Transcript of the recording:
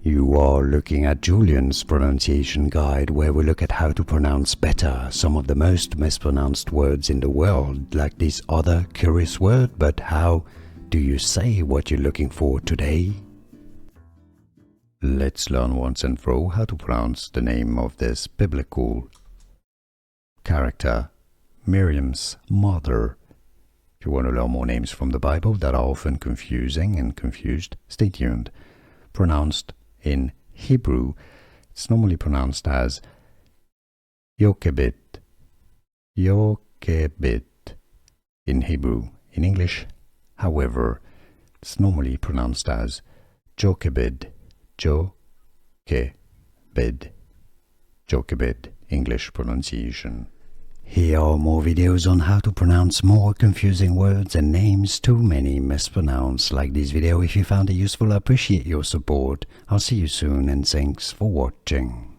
You are looking at Julian's pronunciation guide, where we look at how to pronounce better some of the most mispronounced words in the world, like this other curious word. But how do you say what you're looking for today? Let's learn once and for all how to pronounce the name of this biblical character, Miriam's mother. If you want to learn more names from the Bible that are often confusing and confused, stay tuned. Pronounced in Hebrew, it's normally pronounced as Jochebed. Jochebed in Hebrew. In English, however, it's normally pronounced as Jochebed. Jochebed. Jochebed, English pronunciation. Here are more videos on how to pronounce more confusing words and names too many mispronounced. Like this video if you found it useful. I appreciate your support. I'll see you soon and thanks for watching.